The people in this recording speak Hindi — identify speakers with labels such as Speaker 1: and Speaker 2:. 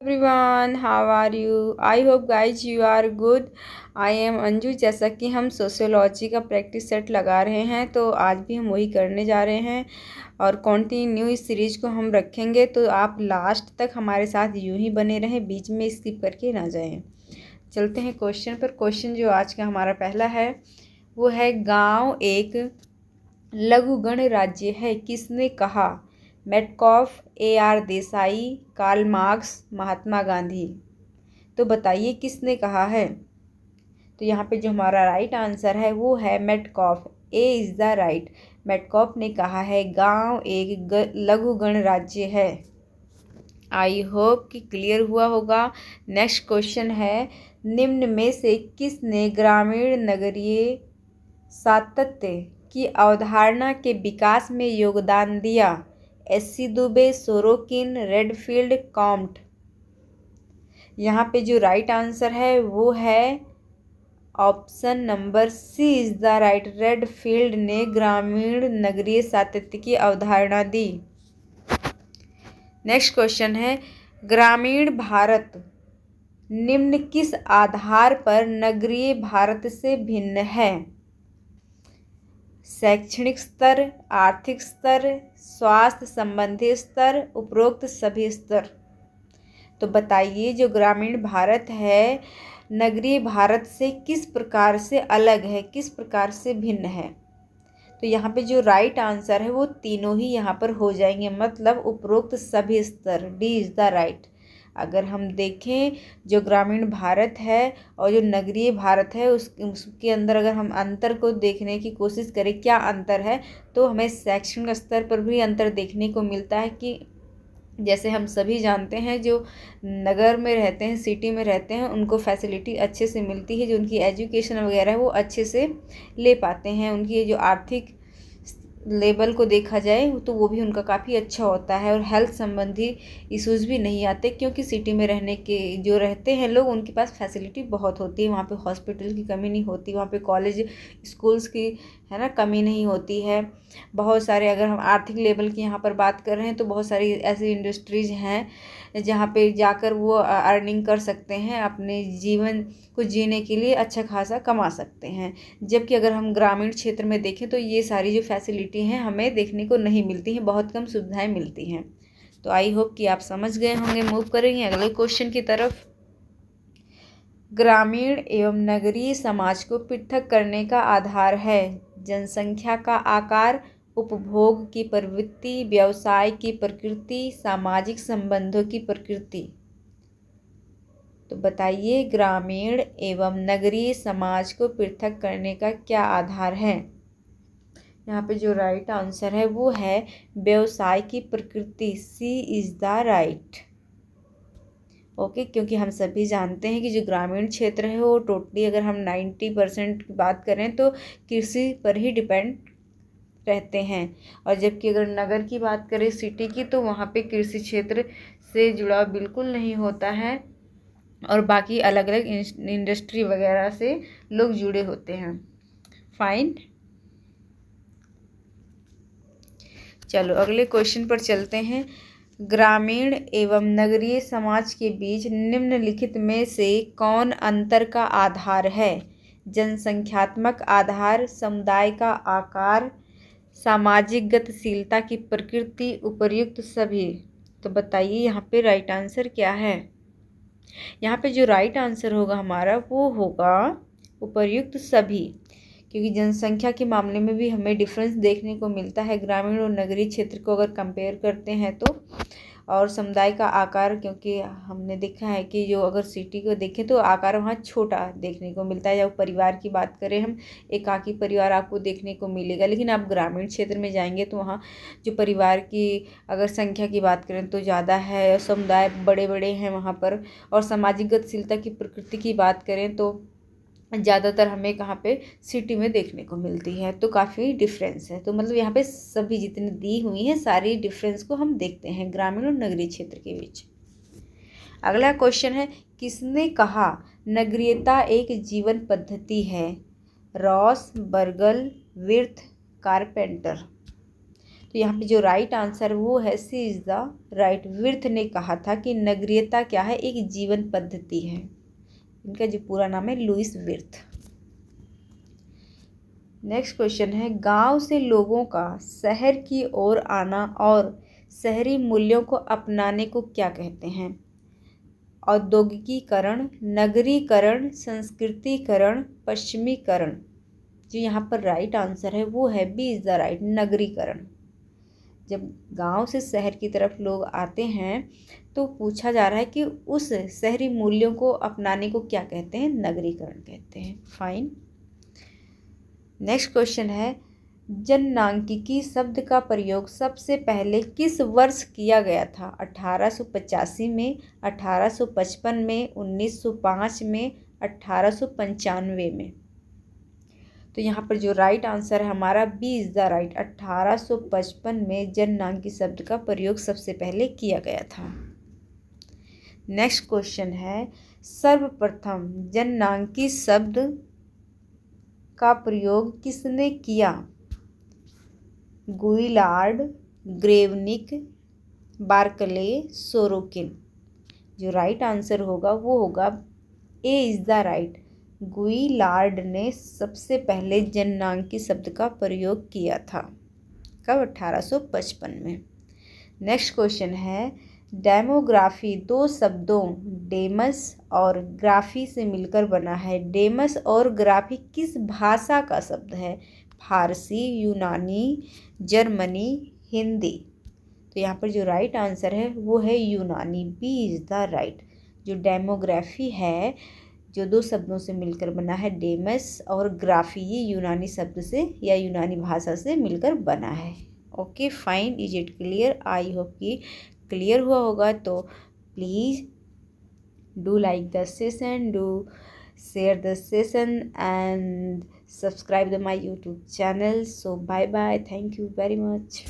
Speaker 1: Everyone, how are you? I hope guys you are good. I am Anju. जैसा कि हम सोशियोलॉजी का प्रैक्टिस सेट लगा रहे हैं, तो आज भी हम वही करने जा रहे हैं और कंटिन्यू इस सीरीज को हम रखेंगे। तो आप लास्ट तक हमारे साथ यूं ही बने रहें, बीच में स्किप करके ना जाएं। चलते हैं क्वेश्चन पर। क्वेश्चन जो आज का हमारा पहला है वो है, गांव एक लघु गणराज्य है, किसने कहा? Metcalfe, A R. Desai, Karl Marx, Mahatma Gandhi. तो बताइए किसने कहा है? तो यहाँ पे जो हमारा राइट आंसर है वो है Metcalfe. A is the right. Metcalfe ने कहा है गांव एक लघु गणराज्य है। आई होप कि क्लियर हुआ होगा। नेक्स्ट क्वेश्चन है, निम्न में से किसने ग्रामीण नगरीय सातत्य की अवधारणा के विकास में योगदान दिया? S C. Dube, Sorokin, Redfield, Comte. यहाँ पे जो राइट आंसर है वो है option number C is the right. Redfield ने ग्रामीण नगरीय सातत्य की अवधारणा दी। नेक्स्ट क्वेश्चन है, ग्रामीण भारत निम्न किस आधार पर नगरीय भारत से भिन्न है? शैक्षणिक स्तर, आर्थिक स्तर, स्वास्थ्य संबंधी स्तर, उपरोक्त सभी स्तर। तो बताइए जो ग्रामीण भारत है नगरीय भारत से किस प्रकार से अलग है, किस प्रकार से भिन्न है? तो यहाँ पे जो राइट आंसर है वो तीनों ही यहाँ पर हो जाएंगे, मतलब उपरोक्त सभी स्तर। D is the right. अगर हम देखें जो ग्रामीण भारत है और जो नगरीय भारत है उसके अंदर अगर हम अंतर को देखने की कोशिश करें क्या अंतर है, तो हमें शैक्षणिक स्तर पर भी अंतर देखने को मिलता है कि जैसे हम सभी जानते हैं जो नगर में रहते हैं, सिटी में रहते हैं, उनको फैसिलिटी अच्छे से मिलती है, जो उनकी एजुकेशन वगैरह है वो अच्छे से ले पाते हैं। उनकी जो आर्थिक लेवल को देखा जाए तो वो भी उनका काफ़ी अच्छा होता है और हेल्थ संबंधी इश्यूज़ भी नहीं आते, क्योंकि सिटी में रहने के जो रहते हैं लोग उनके पास फैसिलिटी बहुत होती है। वहाँ पे हॉस्पिटल की कमी नहीं होती, वहाँ पे कॉलेज स्कूल्स की है ना कमी नहीं होती है। बहुत सारे, अगर हम आर्थिक लेवल की यहाँ पर बात कर रहे हैं तो बहुत सारी ऐसी इंडस्ट्रीज़ हैं जहाँ पे जाकर वो अर्निंग कर सकते हैं, अपने जीवन को जीने के लिए अच्छा खासा कमा सकते हैं। जबकि अगर हम ग्रामीण क्षेत्र में देखें तो ये सारी जो फैसिलिटी हैं हमें देखने को नहीं मिलती हैं, बहुत कम सुविधाएं मिलती हैं। तो आई होप कि आप समझ गए होंगे। मूव करेंगे अगले क्वेश्चन की तरफ। ग्रामीण एवं नगरीय समाज को पृथक करने का आधार है जनसंख्या का आकार, उपभोग की प्रवृत्ति, व्यवसाय की प्रकृति, सामाजिक संबंधों की प्रकृति। तो बताइए ग्रामीण एवं नगरीय समाज को पृथक करने का क्या आधार है? यहाँ पे जो राइट आंसर है वो है व्यवसाय की प्रकृति। सी इज द राइट। ओके, क्योंकि हम सभी जानते हैं कि जो ग्रामीण क्षेत्र है वो टोटली अगर हम 90% की बात करें तो कृषि पर ही डिपेंड रहते हैं, और जबकि अगर नगर की बात करें, सिटी की, तो वहाँ पे कृषि क्षेत्र से जुड़ाव बिल्कुल नहीं होता है और बाकी अलग अलग इंडस्ट्री वगैरह से लोग जुड़े होते हैं। फाइन। चलो अगले क्वेश्चन पर चलते हैं। ग्रामीण एवं नगरीय समाज के बीच निम्नलिखित में से कौन अंतर का आधार है? जनसंख्यात्मक आधार, समुदाय का आकार, सामाजिक गतिशीलता की प्रकृति, उपर्युक्त सभी। तो बताइए यहाँ पे राइट आंसर क्या है? यहाँ पे जो राइट आंसर होगा हमारा वो होगा उपर्युक्त सभी, क्योंकि जनसंख्या के मामले में भी हमें डिफरेंस देखने को मिलता है ग्रामीण और नगरीय क्षेत्र को अगर कंपेयर करते हैं तो। और समुदाय का आकार, क्योंकि हमने देखा है कि जो अगर सिटी को देखें तो आकार वहाँ छोटा देखने को मिलता है। जब परिवार की बात करें हम, एकाकी परिवार आपको देखने को मिलेगा, लेकिन आप ग्रामीण क्षेत्र में जाएंगे तो वहाँ जो परिवार की अगर संख्या की बात करें तो ज़्यादा है, समुदाय बड़े बड़े हैं वहाँ पर। और सामाजिक गतिशीलता की प्रकृति की बात करें तो ज़्यादातर हमें कहाँ पे सिटी में देखने को मिलती है। तो काफ़ी डिफरेंस है। तो मतलब यहाँ पे सभी जितनी दी हुई हैं सारी डिफरेंस को हम देखते हैं ग्रामीण और नगरीय क्षेत्र के बीच। अगला क्वेश्चन है, किसने कहा नगरीयता एक जीवन पद्धति है? रॉस, बर्गल, विर्थ, कारपेंटर। तो यहाँ पे जो राइट आंसर वो है C is the right. Wirth ने कहा था कि नगरीयता क्या है, एक जीवन पद्धति है। इनका जो पूरा नाम है लुईस विर्थ। नेक्स्ट क्वेश्चन है, गांव से लोगों का शहर की ओर आना और शहरी मूल्यों को अपनाने को क्या कहते हैं? औद्योगिकीकरण, नगरीकरण, संस्कृतिकरण, पश्चिमीकरण। जो यहाँ पर राइट आंसर है वो है बी इज़ द राइट, नगरीकरण। जब गांव से शहर की तरफ लोग आते हैं तो पूछा जा रहा है कि उस शहरी मूल्यों को अपनाने को क्या कहते हैं? नगरीकरण कहते हैं। फाइन। नेक्स्ट क्वेश्चन है, जननांकिकी शब्द का प्रयोग सबसे पहले किस वर्ष किया गया था? 1885 में, 1855 में, 1905 में, 1895 में। तो यहाँ पर जो राइट आंसर है हमारा बी इज़ द राइट, 1855 में जननांकी शब्द का प्रयोग सबसे पहले किया गया था। नेक्स्ट क्वेश्चन है, सर्वप्रथम जननांकी शब्द का प्रयोग किसने किया? गुइलार्ड, ग्रेवनिक, बार्कले, सोरोकिन। जो राइट आंसर होगा वो होगा ए इज़ द राइट। गुइलार्ड ने सबसे पहले जननांकी शब्द का प्रयोग किया था। कब? 1855 में। नेक्स्ट क्वेश्चन है, डेमोग्राफी दो शब्दों डेमस और ग्राफी से मिलकर बना है। डेमस और ग्राफी किस भाषा का शब्द है? फारसी, यूनानी, जर्मनी, हिंदी। तो यहाँ पर जो राइट आंसर है वो है यूनानी, बी इज़ द राइट। जो डेमोग्राफी है जो दो शब्दों से मिलकर बना है, डेमस और ग्राफी, ये यूनानी शब्द से या यूनानी भाषा से मिलकर बना है। Okay fine, is it clear? I hope कि क्लियर हुआ होगा। तो please do like the session, do share the session and subscribe to my YouTube channel. So bye bye, thank you very much.